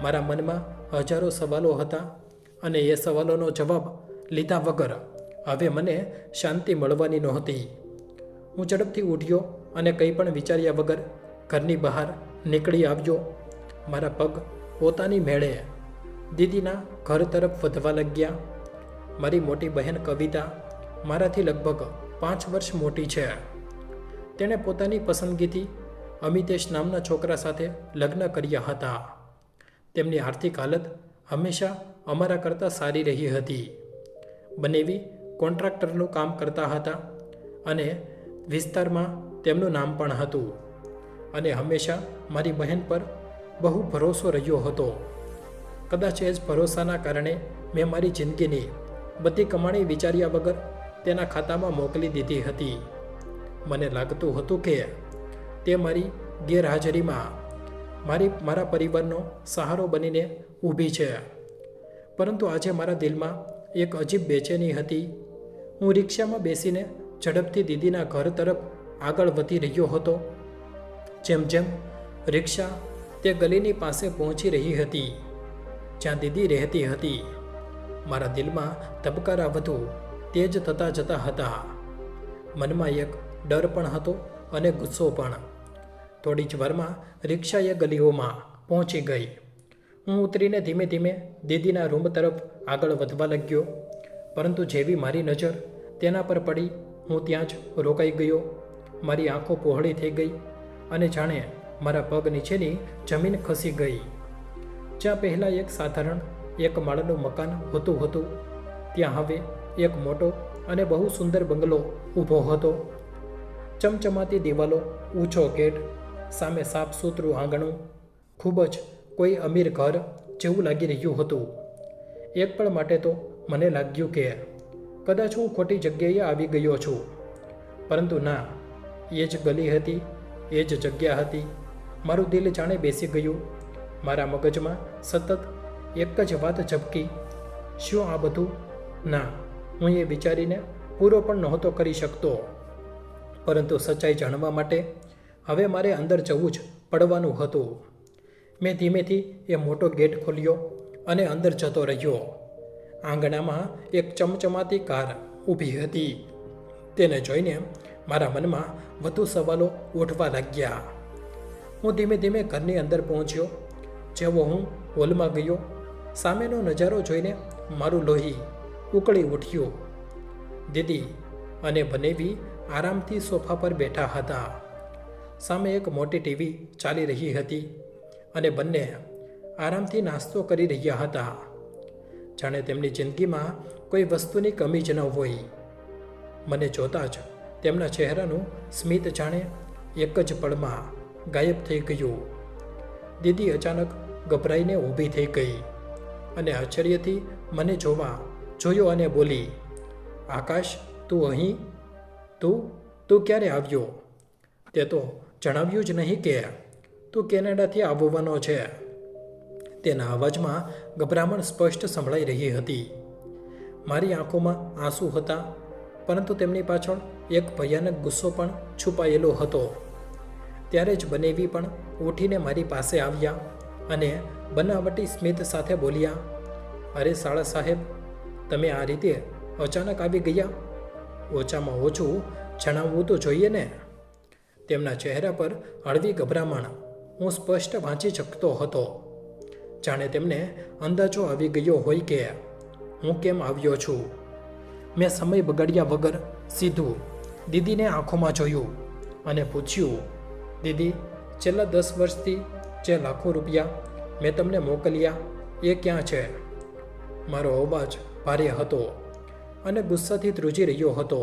મારા મનમાં હજારો સવાલો હતા અને એ સવાલોનો જવાબ લીધા વગર હવે મને શાંતિ મળવાની નહોતી. હું ઝડપથી ઉઠ્યો અને કંઈ પણ વિચાર્યા વગર ઘરની બહાર નીકળી આવ્યો. મારા પગ પોતાની મેળે દીદીના ઘર તરફ વધવા લાગ્યા. મારી મોટી બહેન કવિતા મારાથી લગભગ 5 વર્ષ મોટી છે. તેણે પોતાની પસંદગીથી અમિતેશ નામના છોકરા સાથે લગ્ન કર્યા હતા. તેમની આર્થિક હાલત હંમેશા અમારા કરતાં સારી રહી હતી. બંનેવી કોન્ટ્રાક્ટરનું કામ કરતા હતા અને વિસ્તારમાં તેમનું નામ પણ હતું અને હંમેશા મારી બહેન પર બહુ ભરોસો રહ્યો હતો. કદાચ એ જ ભરોસાના કારણે મેં મારી જિંદગીની બધી કમાણી વિચાર્યા વગર તેના ખાતામાં મોકલી દીધી હતી. મને લાગતું હતું કે તે મારી ગેરહાજરીમાં મારા પરિવારનો સહારો બનીને ઊભી છે. પરંતુ આજે મારા દિલમાં એક અજીબ બેચેની હતી. હું રિક્ષામાં બેસીને ઝડપથી દીદીના ઘર તરફ આગળ વધી રહ્યો હતો. જેમ જેમ રિક્ષા તે ગલીની પાસે પહોંચી રહી હતી જ્યાં દીદી રહેતી હતી, મારા દિલમાં ધબકારા વધુ તેજ થતા જતા હતા. મનમાં એક ડર પણ હતો અને ગુસ્સો પણ. થોડી જ વારમાં રિક્ષા એ ગલીઓમાં પહોંચી ગઈ. હું ઉતરીને ધીમે ધીમે દીદીના રૂમ તરફ આગળ વધવા લાગ્યો. પરંતુ જેવી મારી નજર તેના પર પડી, હું ત્યાં જ રોકાઈ ગયો. મારી આંખો પહોળી થઈ ગઈ અને જાણે મારા પગ નીચેની જમીન ખસી ગઈ. જ્યાં પહેલાં એક સાધારણ એક માળનું મકાન હોતું હતું, ત્યાં હવે એક મોટો અને બહુ સુંદર બંગલો ઊભો હતો. ચમચમાતી દિવાલો, ઊંચો ગેટ, સામે સાફ સુથરું આંગણું. ખૂબ જ કોઈ અમીર ઘર જેવું લાગી રહ્યું હતું. એક પળ માટે તો મને લાગ્યું કે કદાચ હું ખોટી જગ્યાએ આવી ગયો છું. પરંતુ ના, એ જ ગલી હતી, એ જ જગ્યા હતી. મારું દિલ જાણે બેસી ગયું. મારા મગજમાં સતત એક જ વાત ઝબકી, શું આ બધું? ના, હું એ વિચારીને પૂરો પણ નહોતો કરી શકતો. પરંતુ સચ્ચાઈ જાણવા માટે હવે મારે અંદર જવું જ પડવાનું હતું. મેં ધીમેથી એ મોટો ગેટ ખોલ્યો અને અંદર જતો રહ્યો. આંગણામાં એક ચમચમાતી કાર ઊભી હતી. તેને જોઈને મારા મનમાં વધુ સવાલો ઉઠવા લાગ્યા. હું ધીમે ધીમે ઘરની અંદર પહોંચ્યો. જેવો હું હોલમાં ગયો, સામેનો નજારો જોઈને મારું લોહી ઉકળી ઉઠ્યું. દીદી અને બનેવી આરામથી સોફા પર બેઠા હતા. સામે એક મોટી ટીવી ચાલી રહી હતી અને બંને આરામથી નાસ્તો કરી રહ્યા હતા. જાણે તેમની જિંદગીમાં કોઈ વસ્તુની કમી જ ન હોય. મને જોતાં જ તેમના ચહેરાનું સ્મિત જાણે એક જ પળમાં ગાયબ થઈ ગયું. દીદી અચાનક ગભરાઈને ઊભી થઈ ગઈ અને આશ્ચર્યથી મને જોયો અને બોલી, આકાશ, તું અહીં? તું ક્યારે આવ્યો? તે તો જણાવ્યું જ નહીં કે તું કેનેડાથી આવવાનો છે. તેના અવાજમાં ગભરામણ સ્પષ્ટ સંભળાઈ રહી હતી. મારી આંખોમાં આંસુ હતા, પરંતુ તેમની પાછળ એક ભયાનક ગુસ્સો પણ છુપાયેલો હતો. ત્યારે જ બનેવી પણ ઉઠીને મારી પાસે આવ્યા અને બનાવટી સ્મિત સાથે બોલ્યા, અરે સાળા સાહેબ, તમે આ રીતે અચાનક આવી ગયા? ઓછામાં ઓછું જણાવવું તો જોઈએ ને. તેમના ચહેરા પર હળવી ગભરામણ હું સ્પષ્ટ વાંચી શકતો હતો. જાણે તેમને અંદાજો આવી ગયો હોય કે હું કેમ આવ્યો છું. મેં સમય બગાડ્યા વગર સીધું દીદીને આંખોમાં જોયું અને પૂછ્યું, દીદી, છેલ્લા 10 વર્ષથી જે લાખો રૂપિયા મેં તમને મોકલ્યા એ ક્યાં છે? મારો અવાજ ભારે હતો અને ગુસ્સાથી ધ્રુજી રહ્યો હતો.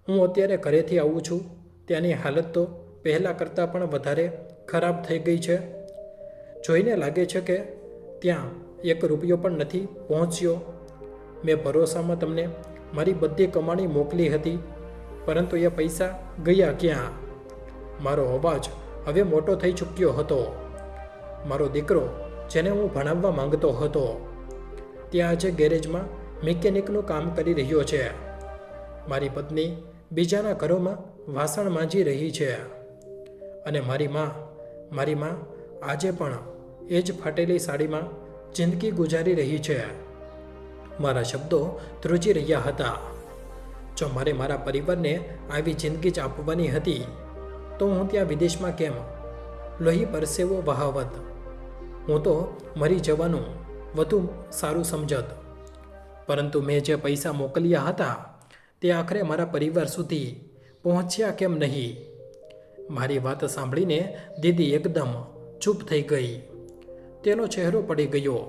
હું અત્યારે ઘરેથી આવું છું, ત્યાંની હાલત તો પહેલાં કરતાં પણ વધારે ખરાબ થઈ ગઈ છે. જોઈને લાગે છે કે ત્યાં 1 રૂપિયો પણ નથી પહોંચ્યો. મેં ભરોસામાં તમને મારી બધી કમાણી મોકલી હતી, પરંતુ એ પૈસા ગયા ક્યાં? મારો અવાજ હવે મોટો થઈ ચૂક્યો હતો. મારો દીકરો, જેને હું ભણાવવા માંગતો હતો, ત્યાં આજે ગેરેજમાં મિકેનિકનું કામ કરી રહ્યો છે. મારી પત્ની બીજાના ઘરોમાં વાસણ માંજી રહી છે અને મારી માં આજે પણ એ જ ફાટેલી સાડીમાં જિંદગી ગુજારી રહી છે. મારા શબ્દો ધ્રુજી રહ્યા હતા. જો મારે મારા પરિવારને આવી જિંદગી જ આપવાની હતી તો હું ત્યાં વિદેશમાં કેમ લોહી પરસેવો વહાવત? હું તો મરી જવાનું વધુ સારું સમજત. પરંતુ મેં જે પૈસા મોકલ્યા હતા તે આખરે મારા પરિવાર સુધી પહોંચ્યા કેમ નહીં? મારી વાત સાંભળીને દીદી એકદમ ચૂપ થઈ ગઈ. તેનો ચહેરો પડી ગયો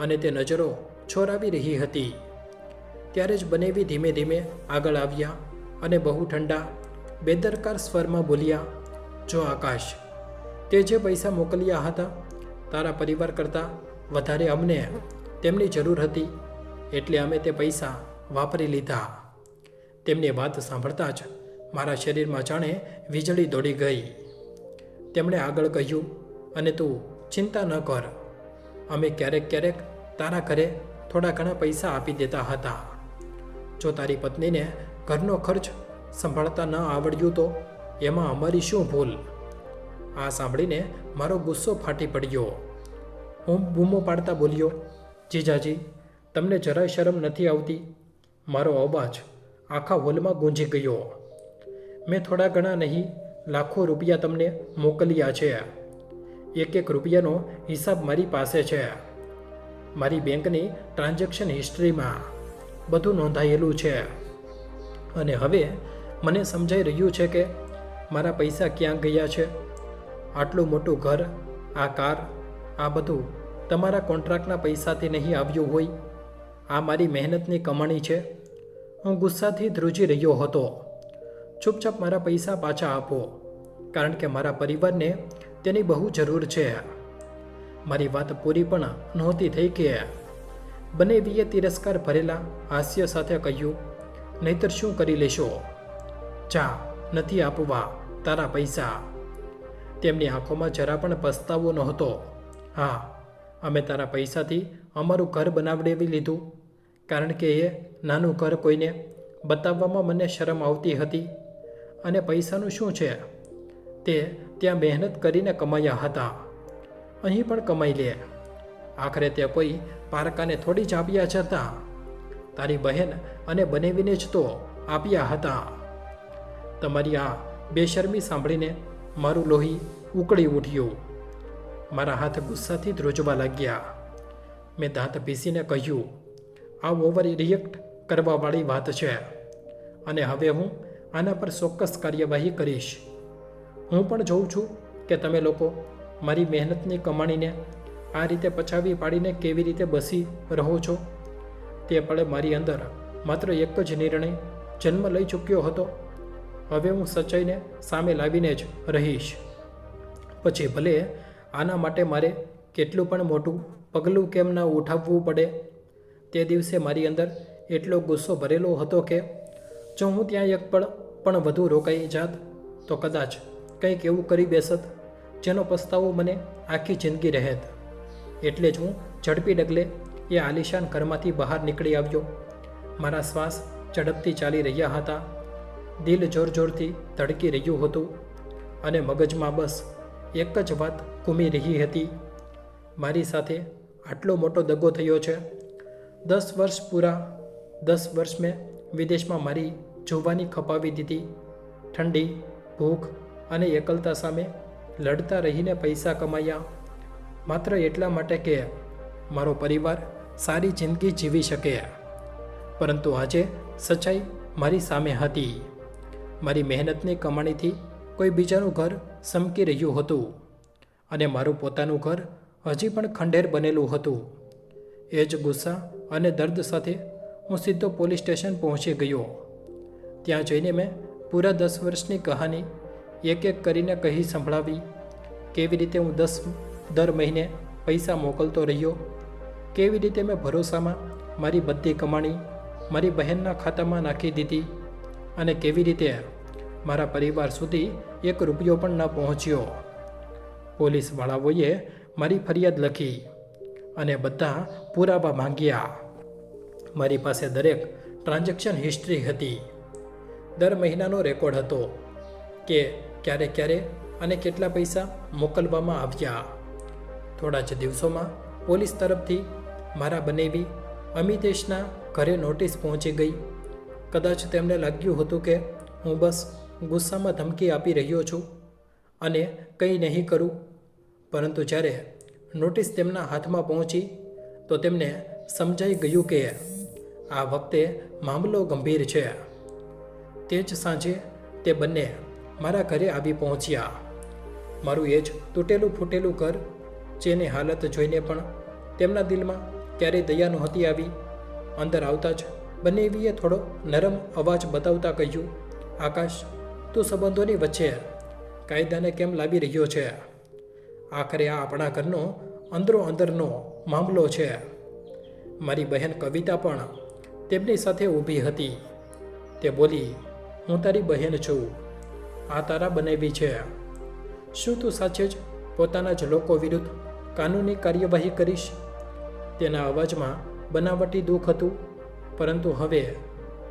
અને તે નજરો છોરાવી રહી હતી. ત્યારે જ બનેવી ધીમે ધીમે આગળ આવ્યા અને બહુ ઠંડા બેદરકાર સ્વરમાં બોલ્યા, જો આકાશ, તે જે પૈસા મોકલ્યા હતા તારા પરિવાર કરતાં વધારે અમને તેમની જરૂર હતી, એટલે અમે તે પૈસા વાપરી લીધા. તેમની વાત સાંભળતા જ મારા શરીરમાં જાણે વીજળી દોડી ગઈ. તેમણે આગળ કહ્યું, અને તું ચિંતા ન કર, અમે ક્યારેક ક્યારેક તારા ઘરે થોડા ઘણા પૈસા આપી દેતા હતા. જો તારી પત્નીને ઘરનો ખર્ચ સંભાળતા ન આવડ્યું તો એમાં અમારી શું ભૂલ? આ સાંભળીને મારો ગુસ્સો ફાટી પડ્યો. હું બૂમો પાડતા બોલ્યો, જીજાજી, તમને જરાય શરમ નથી આવતી? મારો અવાજ આખા હોલમાં ગુંજી ગયો. મેં થોડા ઘણા નહીં, લાખો રૂપિયા તમને મોકલ્યા છે. એક એક રૂપિયાનો હિસાબ મારી પાસે છે. મારી બેંકની ટ્રાન્ઝેક્શન હિસ્ટ્રીમાં બધું નોંધાયેલું છે. અને હવે મને સમજાઈ રહ્યું છે કે મારા પૈસા ક્યાં ગયા છે. આટલું મોટું ઘર, આ કાર, આ બધું તમારા કોન્ટ્રાક્ટના પૈસાથી નહીં આવ્યું હોય. આ મારી મહેનતની કમાણી છે. હું ગુસ્સાથી ધ્રુજી રહ્યો હતો. ચૂપચાપ મારા પૈસા પાછા આપો, કારણ કે મારા પરિવારને તેની બહુ જરૂર છે. મારી વાત પૂરી પણ નહોતી થઈ કે બનેવીએ તિરસ્કાર ભરેલા હાસ્ય સાથે કહ્યું, નહીતર શું કરી લેશો? જા, નથી આપવા તારા પૈસા. તેમની આંખોમાં જરા પણ પસ્તાવો નહોતો. હા, અમે તારા પૈસાથી અમારું ઘર બનાવડાવી લીધું, કારણ કે એ નાનું ઘર કોઈને બતાવવામાં મને શરમ આવતી હતી. અને પૈસાનું શું છે? તે ત્યાં મહેનત કરીને કમાયા હતા, અહીં પણ કમાઈ લે. આખરે તે કોઈ પારકાને થોડી જ આપ્યા જ હતા. તારી બહેન અને બનેવીને જ તો આપ્યા હતા. તમારી આ બેશરમી સાંભળીને મારું લોહી ઉકળી ઉઠ્યું. મારા હાથ ગુસ્સાથી ધ્રુજવા લાગ્યા. મેં દાંત પીસીને કહ્યું, આ ઓવર રિએક્ટ કરવાવાળી વાત છે, અને હવે હું આના પર ચોક્કસ કાર્યવાહી કરીશ. હું પણ જોઉં છું કે તમે લોકો મારી મહેનતની કમાણીને આ રીતે પચાવી પાડીને કેવી રીતે બસી રહો છો. તે પળે મારી અંદર માત્ર એક જ નિર્ણય જન્મ લઈ ચૂક્યો હતો. હવે હું સચ્ચાઈને સામે લાવીને જ રહીશ. પછી ભલે આના માટે મારે કેટલું પણ મોટું પગલું કેમ ન ઉઠાવવું પડે. તે દિવસે મારી અંદર એટલો ગુસ્સો ભરેલો હતો કે જો હું ત્યાં એક પળ પણ વધુ રોકાઈ જાત તો કદાચ કંઈક એવું કરી બેસત જેનો પસ્તાવો મને આખી જિંદગી રહેત. એટલે જ હું ઝડપી ડગલે એ આલિશાન ઘરમાંથી બહાર નીકળી આવ્યો. મારા શ્વાસ ઝડપથી ચાલી રહ્યા હતા, દિલ જોર જોરથી ધડકી રહ્યું હતું, અને મગજમાં બસ એક જ વાત ઘૂમી રહી હતી, મારી સાથે આટલો મોટો દગો થયો છે. 10 વર્ષ પૂરા, 10 વર્ષ મેં વિદેશમાં મારી જુવાની ખપાવી દીધી. ઠંડી, ભૂખ અને એકલતા સામે લડતા રહીને પૈસા કમાયા, માત્ર એટલા માટે કે મારો પરિવાર સારી જિંદગી જીવી શકે. પરંતુ આજે સચ્ચાઈ મારી સામે હતી. મારી મહેનતની કમાણીથી કોઈ બીજાનું ઘર સમકી રહ્યું હતું, અને મારું પોતાનું ઘર હજી પણ ખંડેર બનેલું હતું. એ જ ગુસ્સા અને દર્દ સાથે હું સીધો પોલીસ સ્ટેશન પહોંચી ગયો. ત્યાં જઈને મેં પૂરા 10 વર્ષની કહાની એક એક કરીને કહી સંભળાવી. કેવી રીતે હું દર મહિને પૈસા મોકલતો રહ્યો, કેવી રીતે મેં ભરોસામાં મારી બધી કમાણી મારી બહેનના ખાતામાં નાખી દીધી, અને કેવી રીતે મારા પરિવાર સુધી 1 રૂપિયો પણ ન પહોંચ્યો. પોલીસવાળાઓએ મારી ફરિયાદ લખી અને બધા પુરાવા માંગ્યા. મારી પાસે દરેક ટ્રાન્ઝેક્શન હિસ્ટ્રી હતી. દર મહિનાનો રેકોર્ડ હતો કે ક્યારે ક્યારે અને કેટલા પૈસા મોકલવામાં આવ્યા. થોડા જ દિવસોમાં પોલીસ તરફથી મારા બનેવી અમિતેશના ઘરે નોટિસ પહોંચી ગઈ. કદાચ તેમને લાગ્યું હતું કે હું બસ ગુસ્સામાં ધમકી આપી રહ્યો છું અને કંઈ નહીં કરું, પરંતુ જ્યારે નોટિસ તેમના હાથમાં પહોંચી તો તેમને સમજાઈ ગયું કે આ વખતે મામલો ગંભીર છે. તે જ સાંજે તે બંને મારા ઘરે આવી પહોંચ્યા. મારું એ જ તૂટેલું ફૂટેલું ઘર, જેની હાલત જોઈને પણ તેમના દિલમાં ક્યારેય દયા નહોતી આવી. અંદર આવતા જ બનેવીએ થોડો નરમ અવાજ બતાવતા કહ્યું, આકાશ, તું સંબંધોની વચ્ચે કાયદાને કેમ લાવી રહ્યો છે? આખરે આ આપણા ઘરનો અંદરો અંદરનો મામલો છે. મારી બહેન કવિતા પણ તેમની સાથે ઊભી હતી. તે બોલી, હું તારી બહેન છું. આ તારા બનાવી છે. શું તું સાચે જ પોતાના જ લોકો વિરુદ્ધ કાનૂની કાર્યવાહી કરીશ? તેના અવાજમાં બનાવટી દુઃખ હતું, પરંતુ હવે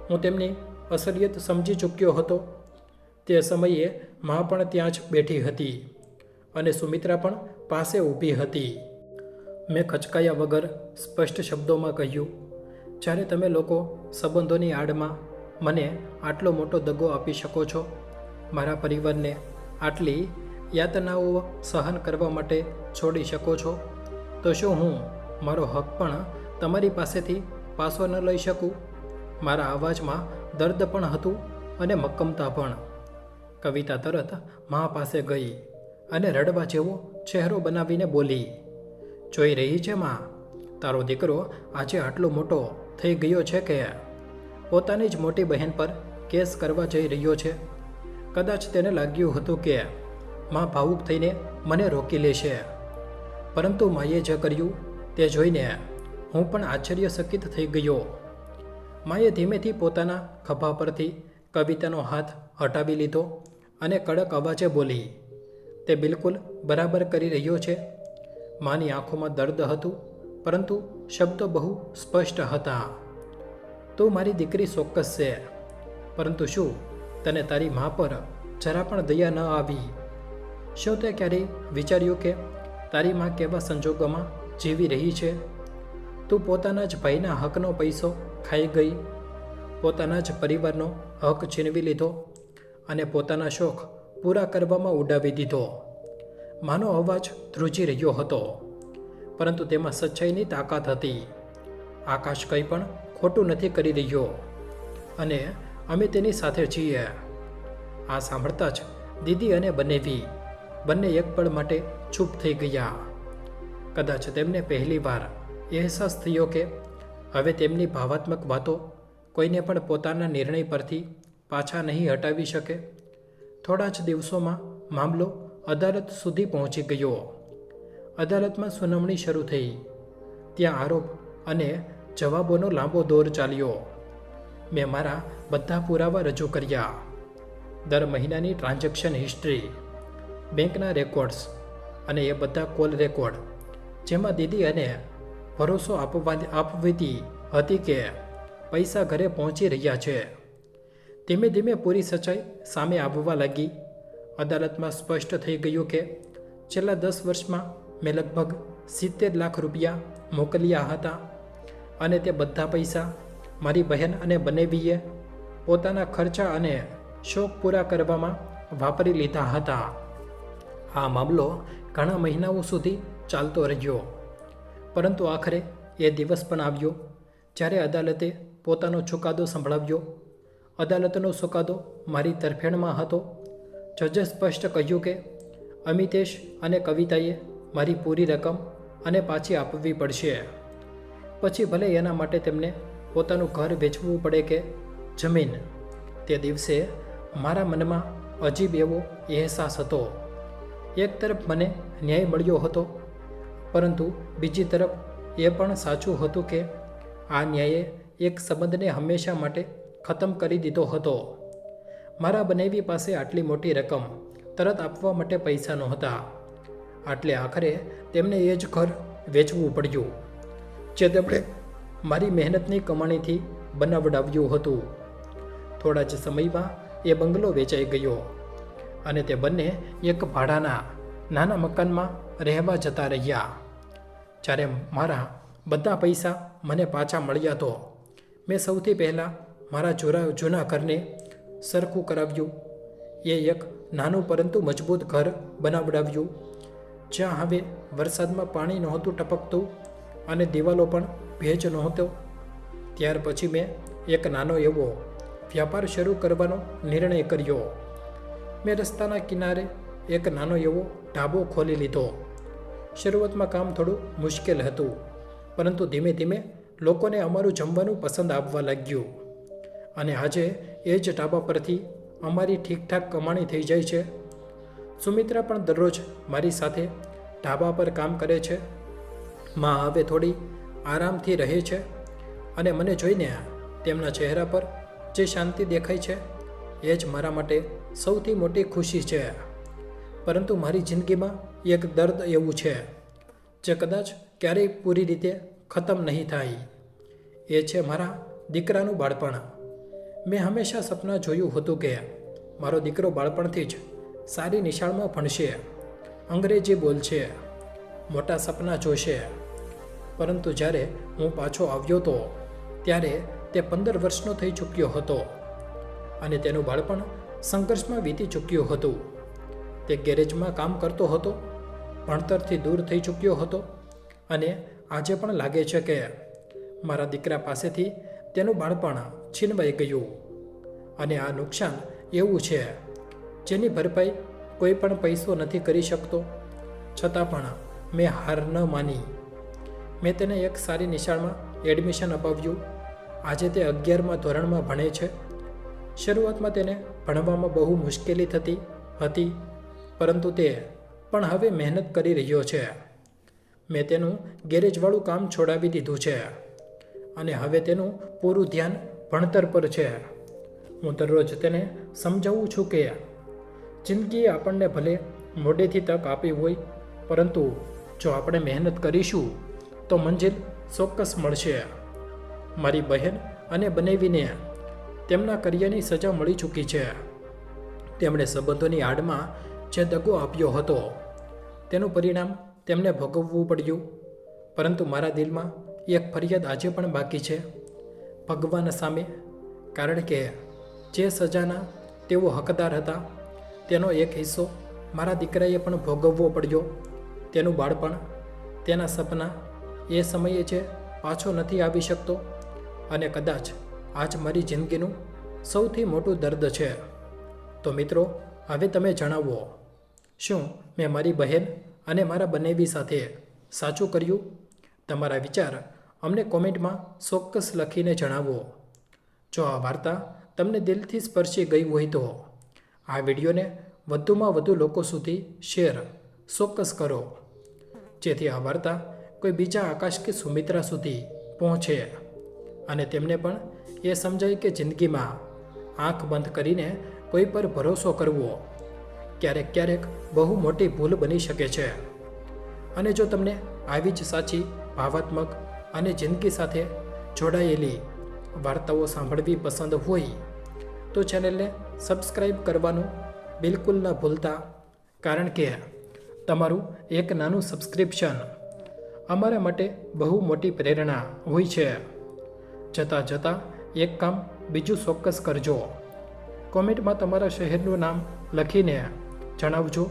હું તેમની અસલિયત સમજી ચૂક્યો હતો. તે સમયે મા પણ ત્યાં જ બેઠી હતી અને સુમિત્રા પણ પાસે ઊભી હતી. મેં ખચકાયા વગર સ્પષ્ટ શબ્દોમાં કહ્યું, જ્યારે તમે લોકો સંબંધોની આડમાં મને આટલો મોટો દગો આપી શકો છો, મારા પરિવારને આટલી યાતનાઓ સહન કરવા માટે છોડી શકો છો, તો શું હું મારો હક પણ તમારી પાસેથી પાછો ન લઈ શકું? મારા અવાજમાં દર્દ પણ હતું અને મક્કમતા પણ. કવિતા તરત મા પાસે ગઈ અને રડવા જેવો ચહેરો બનાવીને બોલી, જોઈ રહી છે માં, તારો દીકરો આજે આટલો મોટો થઈ ગયો છે કે પોતાની જ મોટી બહેન પર કેસ કરવા જઈ રહ્યો છે. કદાચ તેને લાગ્યું હતું કે માં ભાવુક થઈને મને રોકી લેશે, પરંતુ માએ જે કર્યું તે જોઈને હું પણ આશ્ચર્યચકિત થઈ ગયો. માએ ધીમેથી પોતાના ખભા પરથી કવિતાનો હાથ હટાવી લીધો અને કડક અવાજે બોલી, તે બિલકુલ બરાબર કરી રહ્યો છે. માની આંખોમાં દર્દ હતું, પરંતુ શબ્દો બહુ સ્પષ્ટ હતા. તું મારી દીકરી ચોક્કસ છે, પરંતુ શું તને તારી મા પર જરા પણ દયા ન આવી? શું તે ક્યારેય વિચાર્યું કે તારી મા કેવા સંજોગોમાં જીવી રહી છે? તું પોતાના જ ભાઈના હકનો પૈસો ખાઈ ગઈ, પોતાના જ પરિવારનો હક છીનવી લીધો અને પોતાના શોખ પૂરા કરવામાં ઉડાવી દીધો. માનો અવાજ ધ્રુજી રહ્યો હતો, પરંતુ તેમાં સચ્ચાઈની તાકાત હતી. આકાશ કંઈ પણ ખોટું નથી કરી રહ્યો અને અમે તેની સાથે છીએ. આ સાંભળતા જ દીદી અને બનેવી બંને એક પળ માટે ચૂપ થઈ ગયા. કદાચ તેમને પહેલીવાર અહેસાસ થયો કે હવે તેમની ભાવાત્મક વાતો કોઈને પણ પોતાના નિર્ણય પરથી પાછા નહીં હટાવી શકે. થોડા જ દિવસોમાં મામલો અદાલત સુધી પહોંચી ગયો. અદાલતમાં સુનાવણી શરૂ થઈ. ત્યાં આરોપ અને જવાબોનો લાંબો દોર ચાલ્યો. મેં મારા બધા પુરાવા રજૂ કર્યા. દર મહિનાની ટ્રાન્ઝેક્શન હિસ્ટ્રી, બેંકના રેકોર્ડ્સ અને એ બધા કોલ રેકોર્ડ જેમાં દીદી અને ભરોસો આપવીતી હતી કે પૈસા ઘરે પહોંચી રહ્યા છે. ધીમે ધીમે પૂરી સચ્ચાઈ સામે આવવા લાગી. અદાલતમાં સ્પષ્ટ થઈ ગયું કે છેલ્લા 10 વર્ષમાં મેં લગભગ 70 લાખ રૂપિયા મોકલ્યા હતા અને તે બધા પૈસા મારી બહેન અને બનેવીએ પોતાના ખર્ચા અને શોખ પૂરા કરવામાં વાપરી લીધા હતા. આ મામલો ઘણા મહિનાઓ સુધી ચાલતો રહ્યો, પરંતુ આખરે એ દિવસ પણ આવ્યો જ્યારે અદાલતે પોતાનો ચુકાદો સંભળાવ્યો. અદાલતનો ચુકાદો મારી તરફેણમાં હતો. જજે સ્પષ્ટ કહ્યું કે અમિતેશ અને કવિતાએ મારી પૂરી રકમ અને પાછી આપવી પડશે. પછી ભલે એના માટે તેમને પોતાનું ઘર વેચવું પડે કે જમીન. તે દિવસે મારા મનમાં અજીબ એવો અહેસાસ હતો. એક તરફ મને ન્યાય મળ્યો હતો, પરંતુ બીજી તરફ એ પણ સાચું હતું કે આ ન્યાયે એક સંબંધને હંમેશા માટે ખતમ કરી દીધો હતો. મારા બનેવી પાસે આટલી મોટી રકમ તરત આપવા માટે પૈસા નહોતા, આટલે આખરે તેમને એ જ ઘર વેચવું પડ્યું જે તેમણે મારી મહેનતની કમાણીથી બનાવડાવ્યું હતું. થોડા જ સમયમાં એ બંગલો વેચાઈ ગયો અને તે બંને એક ભાડાના નાના મકાનમાં રહેવા જતા રહ્યા. જ્યારે મારા બધા પૈસા મને પાછા મળ્યા તો મેં સૌથી પહેલાં મારા જૂના ઘરને સરખું કરાવ્યું. એ એક નાનું પરંતુ મજબૂત ઘર બનાવડાવ્યું, જ્યાં હવે વરસાદમાં પાણી નહોતું ટપકતું અને દિવાલો પણ ભેજ નહોતો. ત્યાર પછી મેં એક નાનો એવો વ્યાપાર શરૂ કરવાનો નિર્ણય કર્યો. મેં રસ્તાના કિનારે એક નાનો એવો ઢાબો ખોલી લીધો. શરૂઆતમાં કામ થોડું મુશ્કેલ હતું, પરંતુ ધીમે ધીમે લોકોને અમારું જમવાનું પસંદ આવવા લાગ્યું અને આજે એ જ ઢાબા પરથી અમારી ઠીકઠાક કમાણી થઈ જાય છે. સુમિત્રા પણ દરરોજ મારી સાથે ઢાબા પર કામ કરે છે. માં હવે થોડી આરામથી રહે છે અને મને જોઈને તેમના ચહેરા પર જે શાંતિ દેખાય છે એ જ મારા માટે સૌથી મોટી ખુશી છે. પરંતુ મારી જિંદગીમાં એક દર્દ એવું છે જે કદાચ ક્યારેય પૂરી રીતે ખતમ નહીં થાય. એ છે મારા દીકરાનું બાળપણ. મેં હંમેશા સપના જોયું હતું કે મારો દીકરો બાળપણથી જ સારી નિશાળમાં ભણશે, અંગ્રેજી બોલશે, મોટા સપના જોશે. પરંતુ જ્યારે હું પાછો આવ્યો તો ત્યારે તે 15 વર્ષનો થઈ ચૂક્યો હતો અને તેનું બાળપણ સંઘર્ષમાં વીતી ચૂક્યું હતું. તે ગેરેજમાં કામ કરતો હતો, ભણતરથી દૂર થઈ ચૂક્યો હતો અને આજે પણ લાગે છે કે મારા દીકરા પાસેથી તેનું બાળપણ છીનવાઈ ગયું. અને આ નુકસાન એવું છે જેની ભરપાઈ કોઈ પણ પૈસો નથી કરી શકતો. છતાં પણ મેં હાર ન માની. મેં તેને એક સારી નિશાળમાં એડમિશન અપાવ્યું. આજે તે 11મા ધોરણમાં ભણે છે. શરૂઆતમાં તેને ભણવામાં બહુ મુશ્કેલી થતી હતી, પરંતુ તે પણ હવે મહેનત કરી રહ્યો છે. મેં તેનું ગેરેજવાળું કામ છોડાવી દીધું છે અને હવે તેનું પૂરું ધ્યાન ભણતર પર છે. હું દરરોજ તેને સમજાવું છું કે જિંદગીએ આપણને ભલે મોડેથી તક આપી હોય, પરંતુ જો આપણે મહેનત કરીશું તો મંજિલ ચોક્કસ મળશે. મારી બહેન અને બનેવીને તેમના કરિયરની સજા મળી ચૂકી છે. તેમણે સંબંધોની આડમાં જે દગો આપ્યો હતો તેનું પરિણામ તેમને ભોગવવું પડ્યું. પરંતુ મારા દિલમાં એક ફરિયાદ આજે પણ બાકી છે ભગવાન સામે, કારણ કે જે સજાના તેઓ હકદાર હતા તેનો એક હિસ્સો મારા દીકરાએ પણ ભોગવવો પડ્યો. તેનું બાળપણ, તેના સપના એ સમયે જે પાછો નથી આવી શકતો અને કદાચ આજ મારી જિંદગીનું સૌથી મોટું દર્દ છે. તો મિત્રો, હવે તમે જણાવો, શું મેં મારી બહેન અને મારા બનેવી સાથે સાચું કર્યું? તમારા વિચાર અમને કોમેન્ટમાં ચોક્કસ લખીને જણાવો. જો આ વાર્તા તમને દિલથી સ્પર્શી ગઈ હોય તો આ વિડીયોને વધુમાં વધુ લોકો સુધી શેર ચોક્કસ કરો, જેથી આ વાર્તા કોઈ બીજા આકાશ કે સુમિત્રા સુધી પહોંચે અને તેમને પણ એ સમજાય કે જિંદગીમાં આંખ બંધ કરીને કોઈ પર ભરોસો કરવો ક્યારેક બહુ મોટી ભૂલ બની શકે છે. અને જો તમને આવી જ સાચી, ભાવાત્મક અને જિંદગી સાથે જોડાયેલી વાર્તાઓ સાંભળવી પસંદ હોય તો ચેનલને સબસ્ક્રાઈબ કરવાનું બિલકુલ ન ભૂલતા, કારણ કે તમારું એક નાનું સબસ્ક્રિપ્શન અમારા માટે બહુ મોટી પ્રેરણા હોય છે. જતાં એક કામ બીજું ચોક્કસ કરજો. કોમેન્ટમાં તમારા શહેરનું નામ લખીને જણાવજો.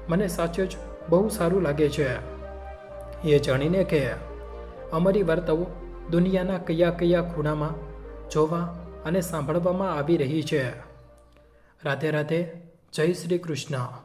મને સાચે જ બહુ સારું લાગે છે એ જાણીને કે અમારી વાર્તાઓ દુનિયાના કયા ખૂણામાં જોવા અને સાંભળવામાં આવી રહી છે. રાધે રાધે. જય શ્રી કૃષ્ણ.